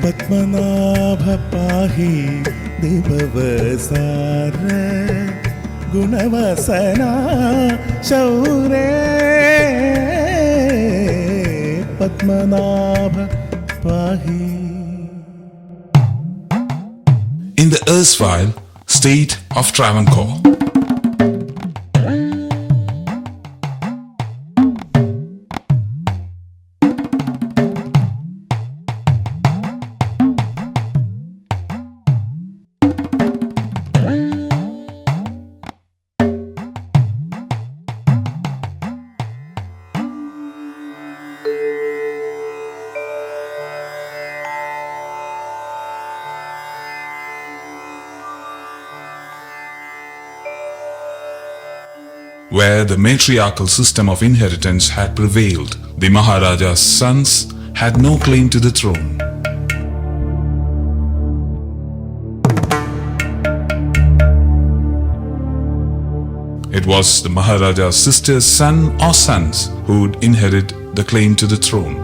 പത്മനാഭ പാഹി ദിവസാര ഗുണവസന ശൗരേ പത്മനാഭ പാഹി. In the erstwhile state of Travancore, where the matriarchal system of inheritance had prevailed, the Maharaja's sons had no claim to the throne. It was the Maharaja's sister's son or sons who would inherit the claim to the throne.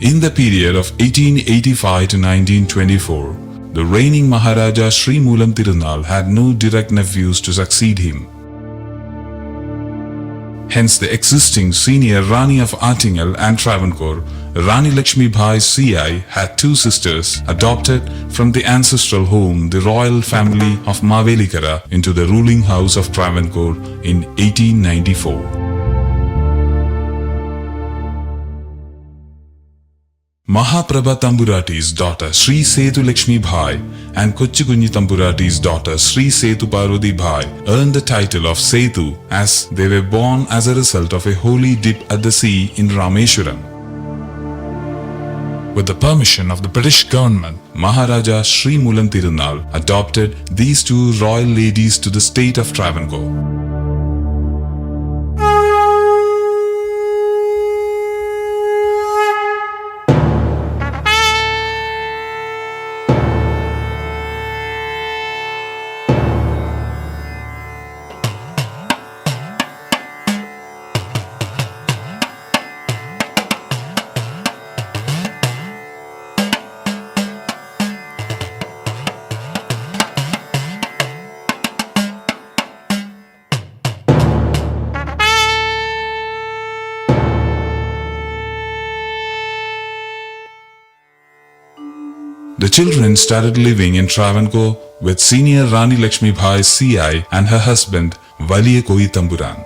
In the period of 1885 to 1924, the reigning Maharaja Srimoolam Thirunal had no direct nephews to succeed him. Hence, the existing senior Rani of Attingal and Travancore, Rani Laksmibai CI, had two sisters adopted from the ancestral home, the royal family of Mavelikara, into the ruling house of Travancore in 1894. Mahaprabha Tamburati's daughter Sri Sethu Lakshmibai and Kochikunyi Tamburati's daughter Sri Sethu Parvati Bhai earned the title of Sethu as they were born as a result of a holy dip at the sea in Rameswaram. With the permission of the British government, Maharaja Srimoolam Thirunal adopted these two royal ladies to the state of Travancore. The children started living in Travancore with senior Rani Laksmibai CI and her husband Valiya Koi Tamburan.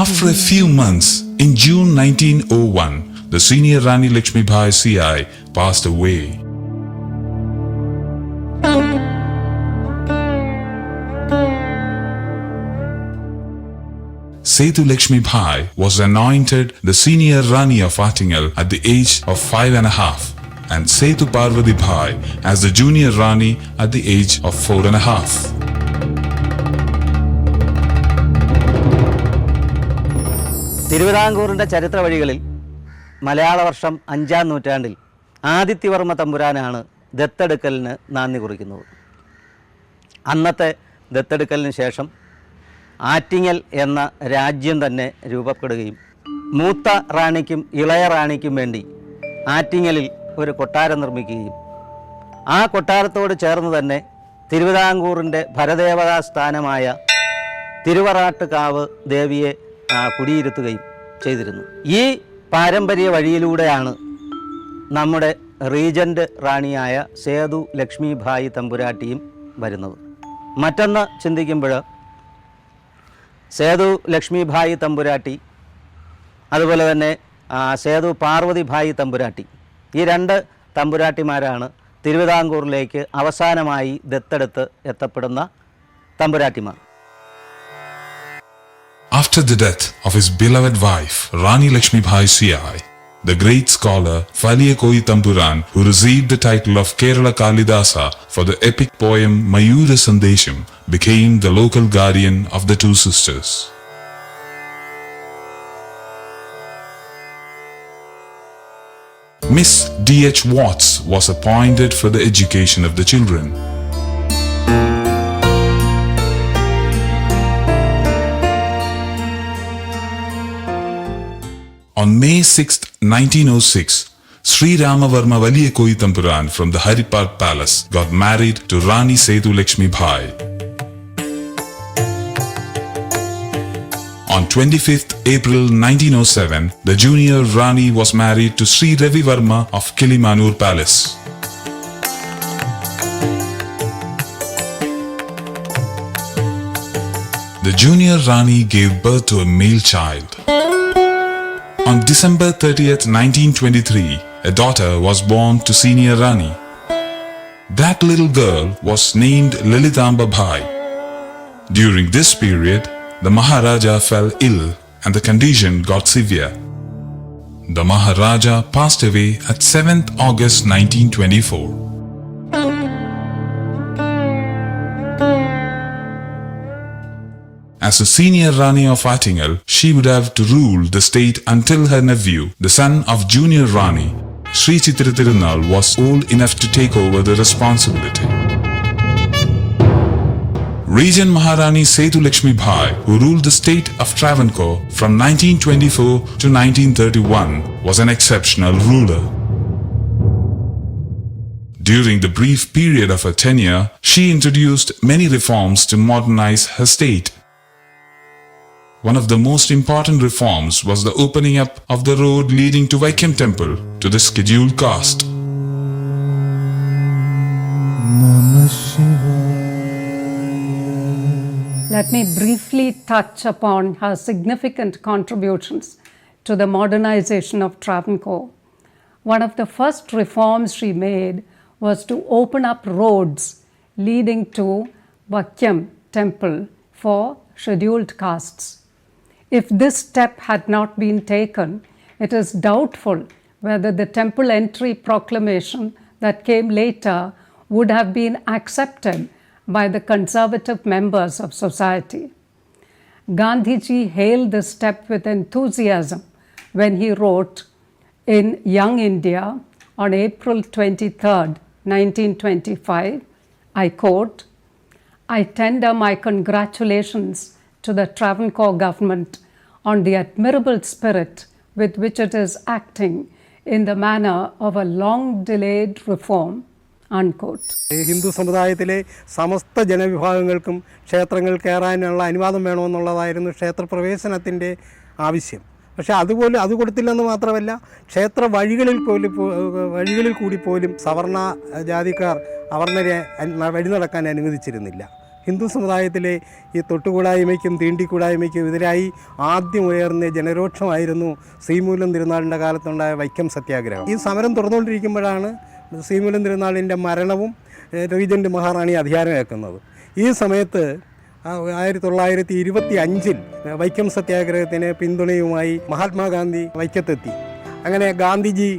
After a few months, in June 1901, the senior Rani Laksmibai CI passed away. Sethu Lakshmibai was anointed the senior Rani of Attingal at the age of 5.5 and Sethu Parvati Bhai as the junior Rani at the age of 4.5. തിരുവിതാംകൂറിൻ്റെ ചരിത്ര വഴികളിൽ മലയാള വർഷം 5-ാം നൂറ്റാണ്ടിൽ ആദിത്യവർമ്മ തമ്പുരാനാണ് ദത്തെടുക്കലിന് നാന്ദി കുറിക്കുന്നത്. അന്നത്തെ ദത്തെടുക്കലിന് ശേഷം ആറ്റിങ്ങൽ എന്ന രാജ്യം തന്നെ രൂപപ്പെടുകയും മൂത്ത റാണിക്കും ഇളയ റാണിക്കും വേണ്ടി ആറ്റിങ്ങലിൽ ഒരു കൊട്ടാരം നിർമ്മിക്കുകയും ആ കൊട്ടാരത്തോട് ചേർന്ന് തന്നെ തിരുവിതാംകൂറിൻ്റെ ഭരദേവതാ സ്ഥാനമായ തിരുവറാട്ടുകാവ് ദേവിയെ കുടിയിരുത്തുകയും ചെയ്തിരുന്നു. ഈ പാരമ്പര്യ വഴിയിലൂടെയാണ് നമ്മുടെ റീജൻ്റ് റാണിയായ സേതു ലക്ഷ്മിഭായി തമ്പുരാട്ടിയും വരുന്നത്. മറ്റൊന്ന് ചിന്തിക്കുമ്പോൾ സേതു ലക്ഷ്മിഭായി തമ്പുരാട്ടി അതുപോലെ തന്നെ സേതു പാർവതി ഭായി തമ്പുരാട്ടി, ഈ രണ്ട് തമ്പുരാട്ടിമാരാണ് തിരുവിതാംകൂറിലേക്ക് അവസാനമായി ദത്തെടുത്ത് എത്തപ്പെടുന്ന തമ്പുരാട്ടിമാർ. After the death of his beloved wife, Rani Laksmibai C.I., the great scholar Valiyakoi Tampuran, who received the title of Kerala Kalidasa for the epic poem Mayura Sandesham, became the local guardian of the two sisters. Miss D.H. Watts was appointed for the education of the children. On May 6, 1906, Sri Ramavarma Valiyakoi Tampuran from the Haripar Palace got married to Rani Sethu Lakshmibai. On 25th April 1907, the junior Rani was married to Sri Ravi Varma of Kilimanur Palace. The junior Rani gave birth to a male child. On December 30th, 1923, a daughter was born to senior Rani. That little girl was named Lalitamba Bhai. During this period, the Maharaja fell ill and the condition got severe. The Maharaja passed away at 7th August 1924. As a senior Rani of Attingal, she would have to rule the state until her nephew, the son of junior Rani, Sri Chitra Thirunal, was old enough to take over the responsibility. Regent Maharani Sethu Lakshmibai, who ruled the state of Travancore from 1924 to 1931, was an exceptional ruler. During the brief period of her tenure, she introduced many reforms to modernize her state. One of the most important reforms was the opening up of the road leading to Vaikam Temple to the scheduled caste. Let me briefly touch upon her significant contributions to the modernization of Travancore. One of the first reforms she made was to open up roads leading to Vaikam Temple for scheduled castes. If this step had not been taken, it is doubtful whether the temple entry proclamation that came later would have been accepted by the conservative members of society. Gandhiji hailed this step with enthusiasm when he wrote in Young India on April 23, 1925, I quote, "I tender my congratulations to the Travancore government on the admirable spirit with which it is acting in the manner of a long-delayed reform." Unquote. Hindu സമുദായത്തിലെ സമസ്ത ജനവിഭാഗങ്ങൾക്കും ക്ഷേത്രങ്ങൾ കയറാനുള്ള അനുവാദം വേണമെന്നുള്ളതായിരുന്നു ക്ഷേത്രപ്രവേശനത്തിൻ്റെ ആവശ്യം. പക്ഷേ അത് കൊടുത്തില്ലെന്ന് മാത്രമല്ല, ക്ഷേത്ര വഴികളിൽ കൂടി പോലും സവർണ ജാതിക്കാർ അവർണരെ വഴി നടക്കാൻ അനുവദിച്ചിരുന്നില്ല. ഹിന്ദു സമുദായത്തിലെ ഈ തൊട്ടുകൂടായ്മയ്ക്കും തീണ്ടിക്കൂടായ്മയ്ക്കും എതിരായി ആദ്യം ഉയർന്ന ജനരോക്ഷമായിരുന്നു ശ്രീമൂലം തിരുനാളിൻ്റെ കാലത്തുണ്ടായ വൈക്കം സത്യാഗ്രഹം. ഈ സമരം തുടർന്നുകൊണ്ടിരിക്കുമ്പോഴാണ് ശ്രീമൂലം തിരുനാളിൻ്റെ മരണവും റീജൻറ്റ് മഹാറാണി അധികാരമേക്കുന്നത്. ഈ സമയത്ത് 1925 വൈക്കം സത്യാഗ്രഹത്തിന് പിന്തുണയുമായി മഹാത്മാഗാന്ധി വൈക്കത്തെത്തി. അങ്ങനെ ഗാന്ധിജി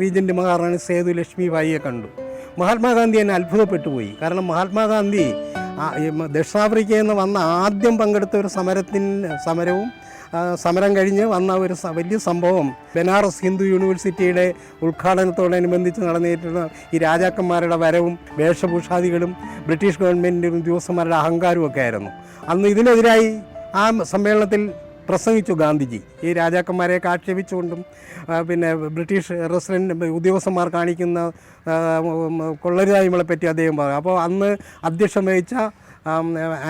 റീജൻറ്റ് മഹാറാണി സേതു ലക്ഷ്മിബായിയെ കണ്ടു. മഹാത്മാഗാന്ധി എന്നെ അത്ഭുതപ്പെട്ടുപോയി. കാരണം മഹാത്മാഗാന്ധി ദക്ഷിണാഫ്രിക്കയിൽ നിന്ന് വന്ന ആദ്യം പങ്കെടുത്ത ഒരു സമരവും സമരം കഴിഞ്ഞ് വന്ന ഒരു വലിയ സംഭവം ബനാറസ് ഹിന്ദു യൂണിവേഴ്സിറ്റിയുടെ ഉദ്ഘാടനത്തോടനുബന്ധിച്ച് നടന്നിട്ടുള്ള ഈ രാജാക്കന്മാരുടെ വരവും വേഷഭൂഷാദികളും ബ്രിട്ടീഷ് ഗവൺമെൻറ് ഉദ്യോഗസ്ഥന്മാരുടെ അഹങ്കാരവും ഒക്കെ ആയിരുന്നു. അന്ന് ഇതിനെതിരായി ആ സമ്മേളനത്തിൽ പ്രസംഗിച്ചു ഗാന്ധിജി. ഈ രാജാക്കന്മാരെയൊക്കെ ആക്ഷേപിച്ചുകൊണ്ടും പിന്നെ ബ്രിട്ടീഷ് റെസിഡൻറ്റ് ഉദ്യോഗസ്ഥന്മാർ കാണിക്കുന്ന കൊള്ളരുതായ്മകളെ പറ്റി അദ്ദേഹം പറഞ്ഞു. അപ്പോൾ അന്ന് അധ്യക്ഷം വഹിച്ച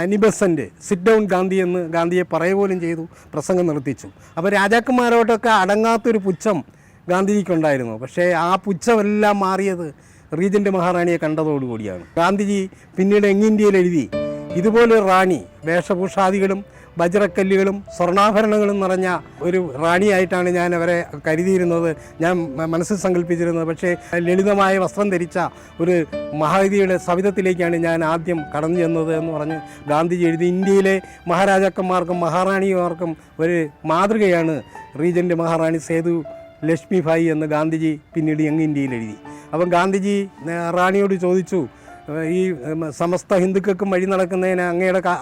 അനിബസൻ്റ് സിറ്റ് ഡൗൺ ഗാന്ധി എന്ന് ഗാന്ധിയെ പറയുക പോലും ചെയ്തു, പ്രസംഗം നിർത്തിച്ചു. അപ്പോൾ രാജാക്കന്മാരോടൊക്കെ അടങ്ങാത്തൊരു പുച്ഛം ഗാന്ധിജിക്കുണ്ടായിരുന്നു. പക്ഷേ ആ പുച്ഛമെല്ലാം മാറിയത് റീജൻറ്റ് മഹാറാണിയെ കണ്ടതോടുകൂടിയാണ്. ഗാന്ധിജി പിന്നീട് യങ് ഇന്ത്യയിൽ എഴുതി, ഇതുപോലൊരു റാണി വേഷഭൂഷാദികളും വജ്രക്കല്ലുകളും സ്വർണ്ണാഭരണങ്ങളും നിറഞ്ഞ ഒരു റാണിയായിട്ടാണ് ഞാൻ അവരെ കരുതിയിരുന്നത്, ഞാൻ മനസ്സിൽ സങ്കല്പിച്ചിരുന്നത്. പക്ഷേ ലളിതമായ വസ്ത്രം ധരിച്ച ഒരു മഹാദിയുടെ സവിധത്തിലേക്കാണ് ഞാൻ ആദ്യം കടന്നു ചെന്നത് എന്ന് പറഞ്ഞ് ഗാന്ധിജി എഴുതി. ഇന്ത്യയിലെ മഹാരാജാക്കന്മാർക്കും മഹാറാണിമാർക്കും ഒരു മാതൃകയാണ് റീജൻറ്റ് മഹാറാണി സേതു ലക്ഷ്മിഭായി എന്ന് ഗാന്ധിജി പിന്നീട് യങ് ഇന്ത്യയിൽ എഴുതി. അപ്പം ഗാന്ധിജി റാണിയോട് ചോദിച്ചു, ഈ സമസ്ത ഹിന്ദുക്കൾക്കും വഴി നടക്കുന്നതിന്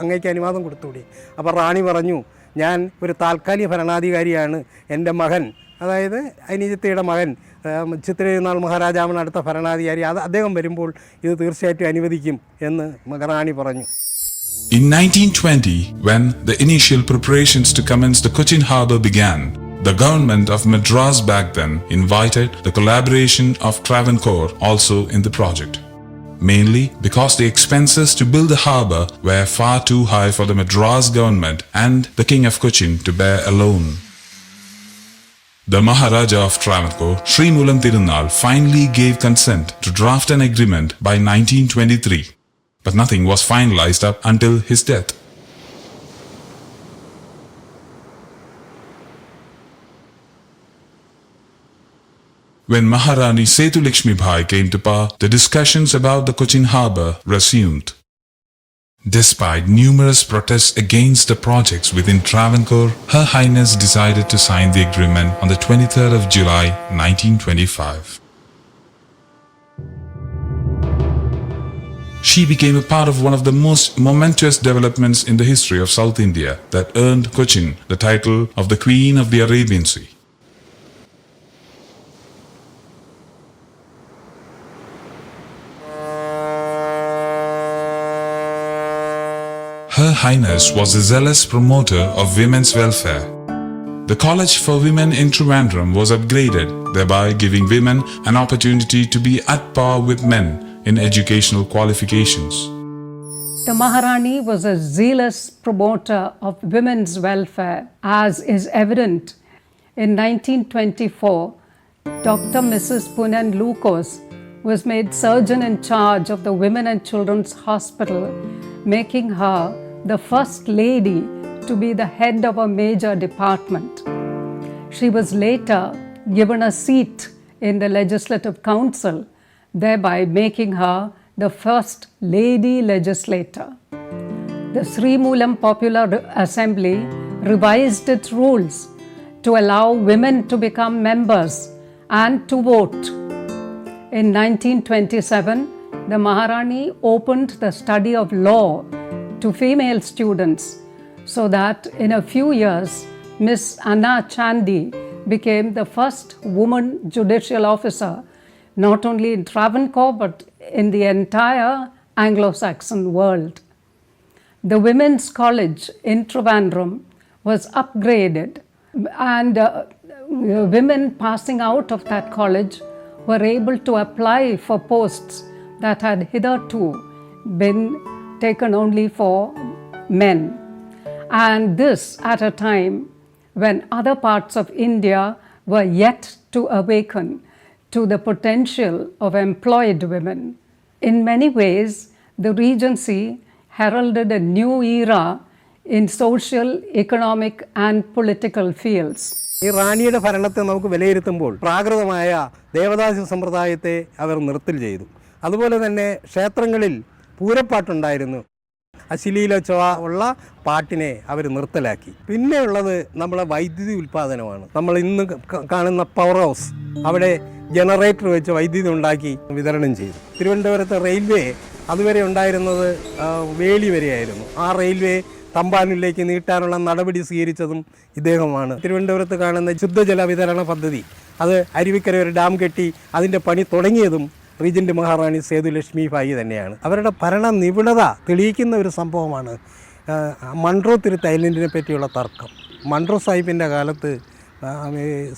അങ്ങേക്ക് അനുവാദം കൊടുത്തുകൂടി? അപ്പോൾ റാണി പറഞ്ഞു, ഞാൻ ഒരു താൽക്കാലിക ഭരണാധികാരിയാണ്, എൻ്റെ മകൻ, അതായത് അനിയത്തിയുടെ മകൻ ചിത്രനാൾ മഹാരാജാവാണ് അടുത്ത ഭരണാധികാരി, അദ്ദേഹം വരുമ്പോൾ ഇത് തീർച്ചയായിട്ടും അനുവദിക്കും എന്ന് റാണി പറഞ്ഞു. In 1920, when the initial preparations to commence the Cochin harbour began, the government of Madras back then invited the collaboration of Travancore also in the project. Mainly because the expenses to build the harbour were far too high for the Madras government and the King of Cochin to bear alone. The Maharaja of Travancore, Pooradam Thirunal, finally gave consent to draft an agreement by 1923, but nothing was finalized up until his death. When Maharani Sethu Lakshmibai came to power, the discussions about the Cochin harbour resumed. Despite numerous protests against the projects within Travancore, Her Highness decided to sign the agreement on the 23rd of July 1925. She became a part of one of the most momentous developments in the history of South India that earned Cochin the title of the Queen of the Arabian Sea. Her Highness was a zealous promoter of women's welfare. The College for Women in Trivandrum was upgraded, thereby giving women an opportunity to be at par with men in educational qualifications. The Maharani was a zealous promoter of women's welfare, as is evident in 1924. Dr. Mrs. Punan Lucas was made surgeon in charge of the Women and Children's Hospital, making her the first lady to be the head of a major department. She was later given a seat in the Legislative Council, thereby making her the first lady legislator. The Sri Moolam Popular Assembly revised its rules to allow women to become members and to vote. In 1927, the Maharani opened the study of law to female students, so that in a few years, Miss Anna Chandy became the first woman judicial officer, not only in Travancore but in the entire Anglo-Saxon world. The Women's College in Trivandrum was upgraded, and women passing out of that college were able to apply for posts that had hitherto been taken only for men. And this at a time when other parts of India were yet to awaken to the potential of employed women. In many ways, the Regency heralded a new era in social, economic and political fields. ഈ റാണിയുടെ ഭരണത്തെ നമുക്ക് വിലയിരുത്തുമ്പോൾ പ്രാകൃതമായ ദേവദാസി സമ്പ്രദായത്തെ അവർ നിർത്തൽ ചെയ്തു. അതുപോലെ തന്നെ ക്ഷേത്രങ്ങളിൽ പൂരപ്പാട്ടുണ്ടായിരുന്നു. അശ്ലീല ചൊവ്വ ഉള്ള പാട്ടിനെ അവർ നിർത്തലാക്കി. പിന്നെ ഉള്ളത് നമ്മളെ വൈദ്യുതി ഉൽപ്പാദനമാണ്. നമ്മൾ ഇന്ന് കാണുന്ന പവർ ഹൗസ്, അവിടെ ജനറേറ്റർ വെച്ച് വൈദ്യുതി ഉണ്ടാക്കി വിതരണം ചെയ്തു. തിരുവനന്തപുരത്തെ റെയിൽവേ അതുവരെ ഉണ്ടായിരുന്നത് വേലി വരെയായിരുന്നു. ആ റെയിൽവേ തമ്പാനൂരിലേക്ക് നീട്ടാനുള്ള നടപടി സ്വീകരിച്ചതും ഇദ്ദേഹമാണ്. തിരുവനന്തപുരത്ത് കാണുന്ന ശുദ്ധജല വിതരണ പദ്ധതി, അത് അരുവിക്കര ഒരു ഡാം കെട്ടി അതിൻ്റെ പണി തുടങ്ങിയതും റീജൻറ്റ് മഹാറാണി സേതു ലക്ഷ്മിഭായി തന്നെയാണ്. അവരുടെ ഭരണ നിപുണത തെളിയിക്കുന്ന ഒരു സംഭവമാണ് മൺട്രോ തിരുത്ത് ഐലൻഡിനെ പറ്റിയുള്ള തർക്കം. മൺട്രോ സാഹിബിൻ്റെ കാലത്ത്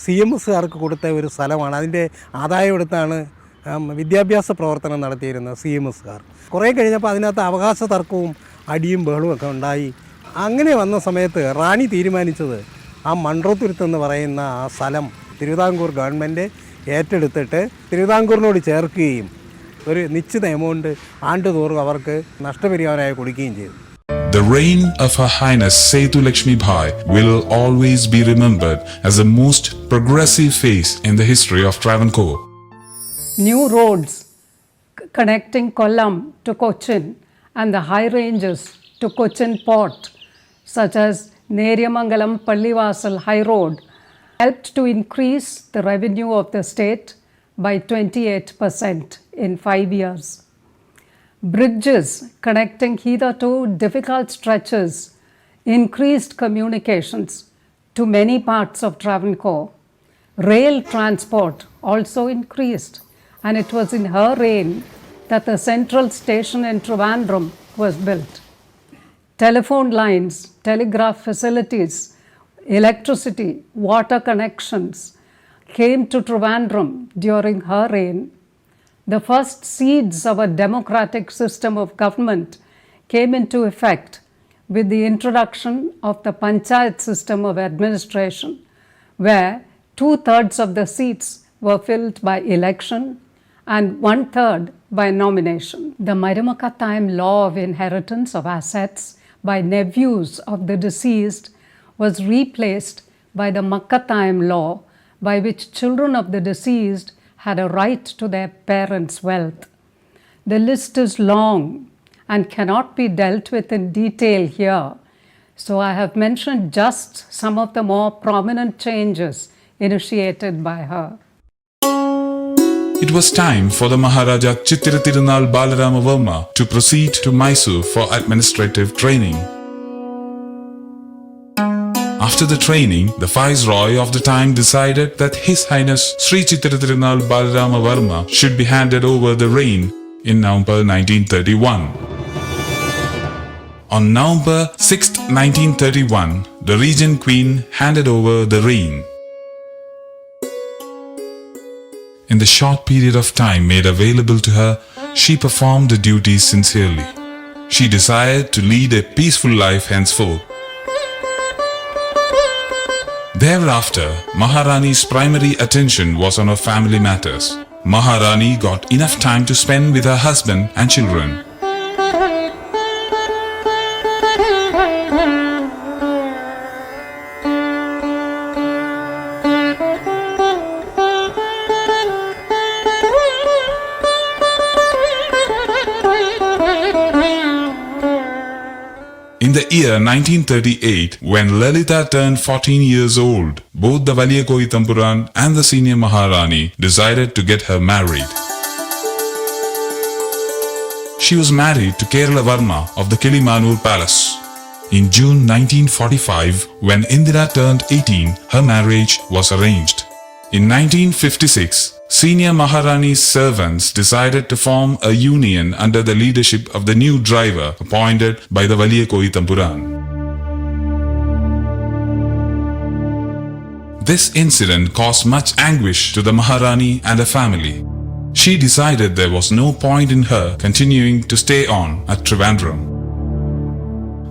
CMSകാർക്ക് കൊടുത്ത ഒരു സ്ഥലമാണ്. അതിൻ്റെ ആദായം എടുത്താണ് വിദ്യാഭ്യാസ പ്രവർത്തനം നടത്തിയിരുന്ന CMSകാർ. കുറേ കഴിഞ്ഞപ്പോൾ അതിനകത്ത് അവകാശ തർക്കവും അടിയും ബഹളവും ഒക്കെ ഉണ്ടായി. അങ്ങനെ വന്ന സമയത്ത് റാണി തീരുമാനിച്ചത് ആ മൺട്രോ തുരുത്തെന്ന് പറയുന്ന ആ സ്ഥലം തിരുവിതാംകൂർ ഗവൺമെൻറ് ഏറ്റെടുത്തിട്ട് തിരുവിതാംകൂറിനോട് ചേർക്കുകയും ഒരു നിശ്ചിത എമൗണ്ട് ആണ്ടുതോറും അവർക്ക് നഷ്ടപരിഹാരമായി കൊടുക്കുകയും ചെയ്തു. The reign of Her Highness Sethu Lakshmibai will always be remembered as the most progressive phase in the history of Travancore. New roads connecting Kollam to Cochin and the high ranges to Cochin Port, such as Neriamangalam Pallivasal High Road, helped to increase the revenue of the state by 28% in 5 years. Bridges connecting hitherto difficult stretches increased communications to many parts of Travancore. Rail transport also increased, and it was in her reign that the central station in Trivandrum was built. Telephone lines, telegraph facilities, electricity, water connections came to Trivandrum during her reign. The first seeds of a democratic system of government came into effect with the introduction of the Panchayat system of administration, where 2/3 of the seats were filled by election and 1/3 by nomination. The Marumakatayam law of inheritance of assets by nephews of the deceased was replaced by the Makkatayam law, by which children of the deceased had a right to their parents' wealth. The list is long and cannot be dealt with in detail here, so I have mentioned just some of the more prominent changes initiated by her. It was time for the Maharaja Chittira Thirunal Balaramarama to proceed to Mysore for administrative training. After the training, the Viceroy of the time decided that His Highness Sri Chittira Thirunal Balaramarama should be handed over the reign in November 1931. On November 6, 1931, the Regent Queen handed over the reign. In the short period of time made available to her, she performed the duties sincerely. She desired to lead a peaceful life henceforth. Thereafter, Maharani's primary attention was on her family matters. Maharani got enough time to spend with her husband and children. In the year 1938, when Lalita turned 14 years old, both the Valiyakoi Thampuran and the senior Maharani decided to get her married. She was married to Kerala Varma of the Kilimanur Palace. In June 1945, when Indira turned 18, her marriage was arranged. In 1956, senior Maharani's servants decided to form a union under the leadership of the new driver appointed by the Valiyakoi Thampuran. This incident caused much anguish to the Maharani and her family. She decided there was no point in her continuing to stay on at Trivandrum.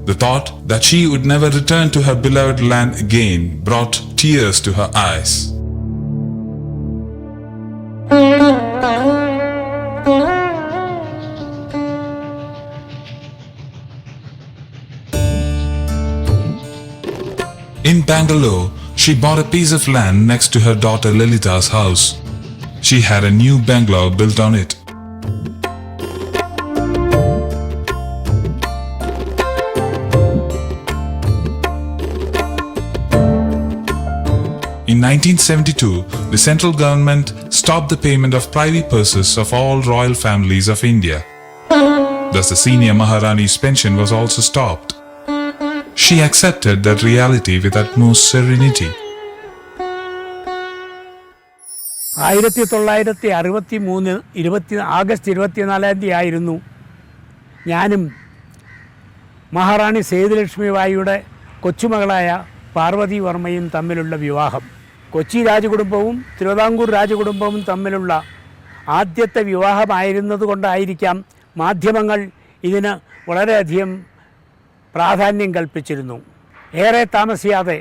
The thought that she would never return to her beloved land again brought tears to her eyes. In Bangalore, she bought a piece of land next to her daughter Lalita's house. She had a new bungalow built on it. In 1972, the central government stopped the payment of privy purses of all royal families of India. Thus, the senior Maharani's pension was also stopped. She accepted that reality with utmost serenity. 1963 August 24 ആയിരുന്നു ഞാനും മഹാറാണി സേതുലക്ഷ്മിബായിയുടെ കൊച്ചുമകളായ പാർവതി വർമ്മയും തമ്മിലുള്ള വിവാഹം. കൊച്ചി രാജകുടുംബവും തിരുവിതാംകൂർ രാജകുടുംബവും തമ്മിലുള്ള ആദ്യത്തെ വിവാഹമായിരുന്നതുകൊണ്ടായിരിക്കാം മാധ്യമങ്ങൾ ഇതിന് വളരെയധികം പ്രാധാന്യം കൽപ്പിച്ചിരുന്നു. ഏറെ താമസിയാതെ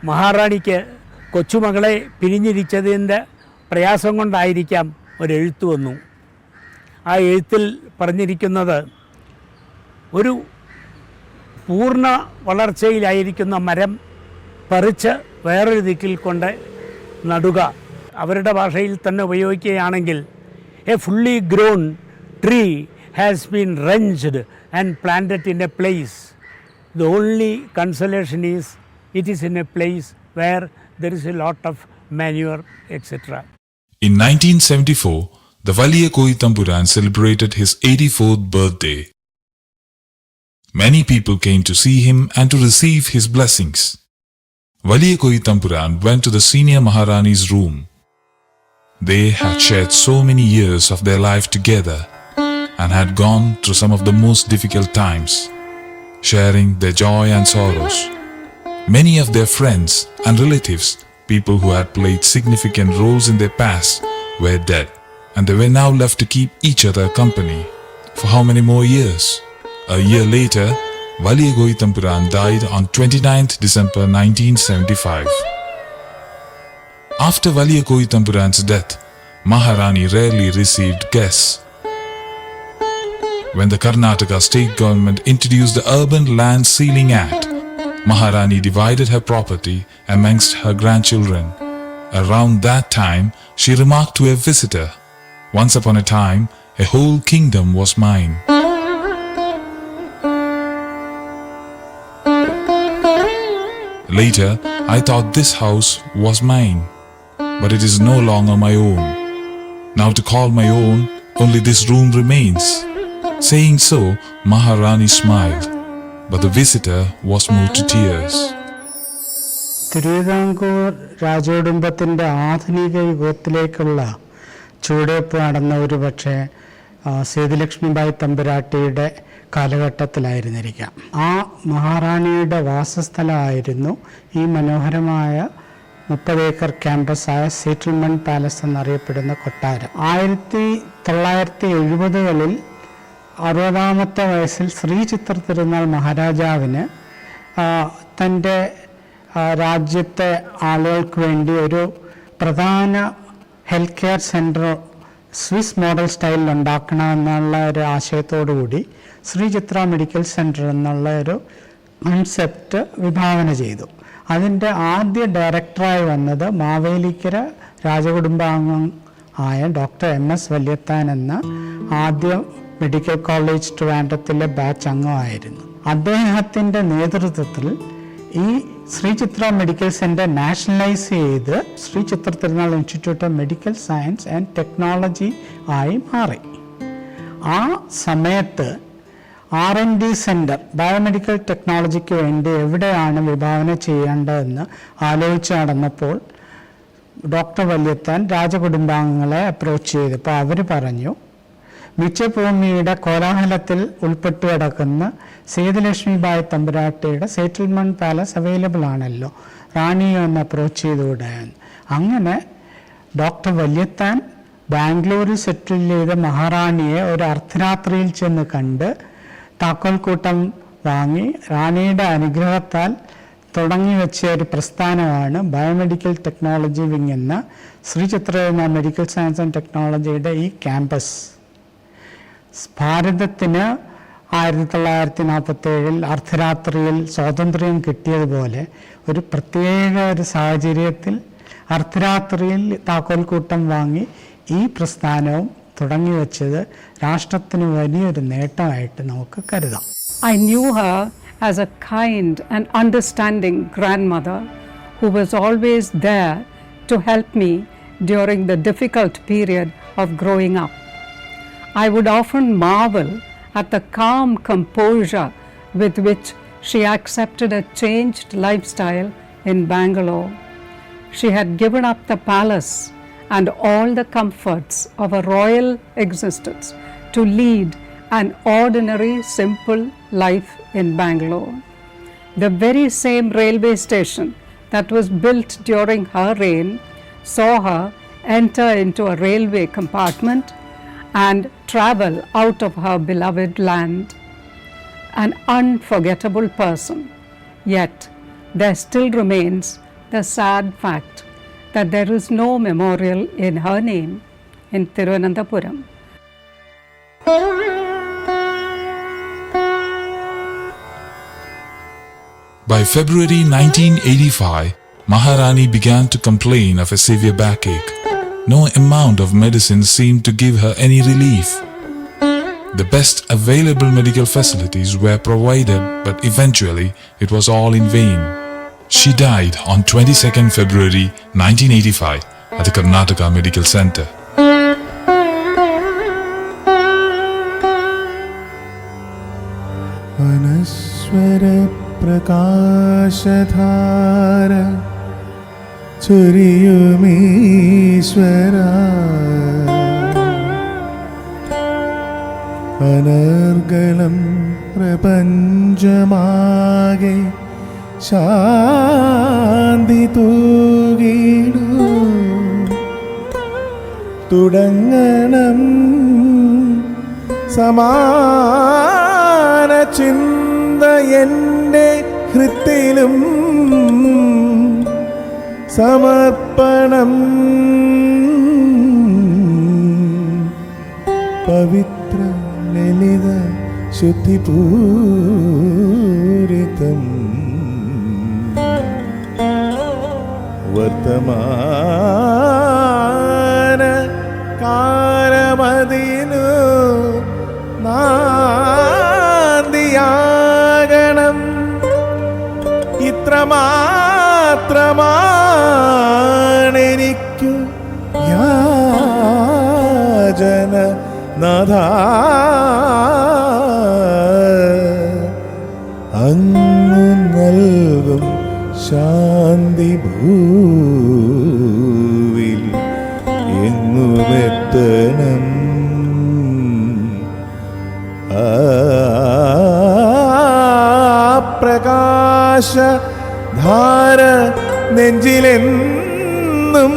മഹാറാണിക്ക് കൊച്ചുമകളെ പിരിഞ്ഞിരിച്ചതിൻ്റെ പ്രയാസം കൊണ്ടായിരിക്കാം ഒരെഴുത്ത് വന്നു. ആ എഴുത്തിൽ പറഞ്ഞിരിക്കുന്നത്, ഒരു പൂർണ്ണ വളർച്ചയിലായിരിക്കുന്ന മരം പറിച്ച് വേറൊരു ദിക്കിൽ കൊണ്ട് നടുക. അവരുടെ ഭാഷയിൽ തന്നെ ഉപയോഗിക്കുകയാണെങ്കിൽ a fully grown tree has been wrenched and planted in a place. The only consolation is it is in a place where there is a lot of manure etcetera. In 1974, the Valiya Koyithampuran celebrated his 84th birthday. Many people came to see him and to receive his blessings. Valiya Koyithampuran went to the senior Maharani's room. They had shared so many years of their life together and had gone through some of the most difficult times, sharing their joy and sorrows. Many of their friends and relatives, people who had played significant roles in their past, were dead, and they were now left to keep each other company. For how many more years? A year later, Valiya Koyithampuran died on 29th December 1975. After Valiya Koyithampuran's death, Maharani rarely received guests. When the Karnataka state government introduced the Urban Land Ceiling Act, Maharani divided her property amongst her grandchildren. Around that time, she remarked to a visitor, "Once upon a time, a whole kingdom was mine." Later, I thought this house was mine, but it is no longer my own. Now to call my own, only this room remains. Saying so, Maharani smiled, but the visitor was moved to tears. Travancore രാജകുടുംബത്തിൻ്റെ ആധുനിക യുഗത്തിലേക്കുള്ള ചുവടുവയ്പ് നടന്ന ഒരു പക്ഷേ സേതുലക്ഷ്മിബായി തമ്പുരാട്ടിയുടെ കാലഘട്ടത്തിലായിരുന്നിരിക്കാം. ആ മഹാറാണിയുടെ വാസസ്ഥലമായിരുന്നു ഈ മനോഹരമായ 30 acre ക്യാമ്പസായ settlement palace എന്നറിയപ്പെടുന്ന കൊട്ടാരം. 1970കളിൽ 60ാമത്തെ വയസ്സിൽ ശ്രീ ചിത്ര തിരുനാൾ മഹാരാജാവിന് തൻ്റെ രാജ്യത്തെ ആളുകൾക്ക് വേണ്ടി ഒരു പ്രധാന health care centre Swiss model സ്റ്റൈലിൽ ഉണ്ടാക്കണമെന്നുള്ള ഒരു ആശയത്തോടു കൂടി ശ്രീ ചിത്ര മെഡിക്കൽ സെൻറ്റർ എന്നുള്ള ഒരു കൺസെപ്റ്റ് വിഭാവന ചെയ്തു. അതിൻ്റെ ആദ്യ ഡയറക്ടറായി വന്നത് മാവേലിക്കര രാജകുടുംബാംഗം ആയ ഡോക്ടർ MS വല്യത്താൻ എന്ന ആദ്യ മെഡിക്കൽ കോളേജ് ട്രിവാൻഡ്രത്തിലെ ബാച്ച് അംഗമായിരുന്നു. അദ്ദേഹത്തിൻ്റെ നേതൃത്വത്തിൽ ഈ ശ്രീ ചിത്ര മെഡിക്കൽ സെൻറ്റർ നാഷണലൈസ് ചെയ്ത് ശ്രീ ചിത്ര തിരുനാൾ institute of medical science and technology ആയി മാറി. ആ സമയത്ത് R&D സെൻറ്റർ ബയോമെഡിക്കൽ ടെക്നോളജിക്ക് വേണ്ടി എവിടെയാണ് വിഭാവന ചെയ്യേണ്ടതെന്ന് ആലോചിച്ച് നടന്നപ്പോൾ ഡോക്ടർ വല്യത്താൻ രാജകുടുംബാംഗങ്ങളെ അപ്രോച്ച് ചെയ്തപ്പോൾ അവർ പറഞ്ഞു, മിച്ചഭൂമിയുടെ കോലാഹലത്തിൽ ഉൾപ്പെട്ടു കിടക്കുന്ന സേതുലക്ഷ്മിബായി തമ്പുരാട്ടിയുടെ സെറ്റിൽമെൻറ്റ് പാലസ് അവൈലബിൾ ആണല്ലോ, റാണിയെ ഒന്ന് അപ്രോച്ച് ചെയ്തുകൂടെ. അങ്ങനെ ഡോക്ടർ വല്യത്താൻ ബാംഗ്ലൂരിൽ സെറ്റിൽ ചെയ്ത മഹാറാണിയെ ഒരു അർദ്ധരാത്രിയിൽ ചെന്ന് കണ്ട് താക്കോൽക്കൂട്ടം വാങ്ങി റാണിയുടെ അനുഗ്രഹത്താൽ തുടങ്ങി വെച്ച ഒരു പ്രസ്ഥാനമാണ് ബയോമെഡിക്കൽ ടെക്നോളജി വിങ് എന്ന ശ്രീ ചിത്ര മെഡിക്കൽ സയൻസ് ആൻഡ് ടെക്നോളജിയുടെ ഈ ക്യാമ്പസ്. ഭാരതത്തിന് 1947 അർദ്ധരാത്രിയിൽ സ്വാതന്ത്ര്യം കിട്ടിയതുപോലെ ഒരു പ്രത്യേക ഒരു സാഹചര്യത്തിൽ അർദ്ധരാത്രിയിൽ താക്കോൽക്കൂട്ടം വാങ്ങി ഈ പ്രസ്ഥാനവും തുടങ്ങി വെച്ചത് രാഷ്ട്രത്തിന് വലിയൊരു നേട്ടമായിട്ട് നമുക്ക് കരുതാം. I knew her as a kind and understanding grandmother who was always there to help me during the difficult period of growing up. I would often marvel at the calm composure with which she accepted a changed lifestyle in Bangalore. She had given up the palace and all the comforts of a royal existence to lead an ordinary, simple life in Bangalore. The very same railway station that was built during her reign saw her enter into a railway compartment and travel out of her beloved land. An unforgettable person, yet there still remains the sad fact that there is no memorial in her name in Thiruvananthapuram. By February 1985, Maharani began to complain of a severe backache. No amount of medicine seemed to give her any relief. The best available medical facilities were provided, but eventually it was all in vain. She died on 22nd February 1985 at the Karnataka Medical Center. അനശ്വര പ്രകാശധാര ചൊരിയുമീശ്വര അനർഗളം പ്രപഞ്ചമാകെ ശാന്തി തൂകിടൂ തുടങ്ങണം സമാന ചിന്ത എൻ്റെ ഹൃത്തിലും സമർപ്പണം പവിത്ര ലളിത ശുദ്ധിപൂരിതം വർത്തമാന കാലമതിനു നാന്ദിയാകണം ഇത്രമാത്രമാണെനിക്കു യാചന നാഥ അങ്ങു നൽകും ശാന്തി ഭൂവിൽ എങ്ങുമെത്തണം പ്രകാശ ധാര നെഞ്ചിലെന്നും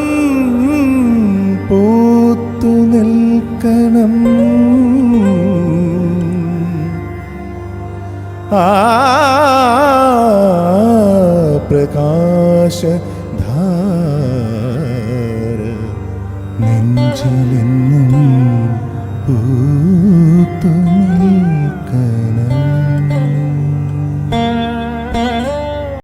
പൂത്തു നിൽക്കണം പ്രകാശ ധാര നെഞ്ചിലെന്നും പൂത്തു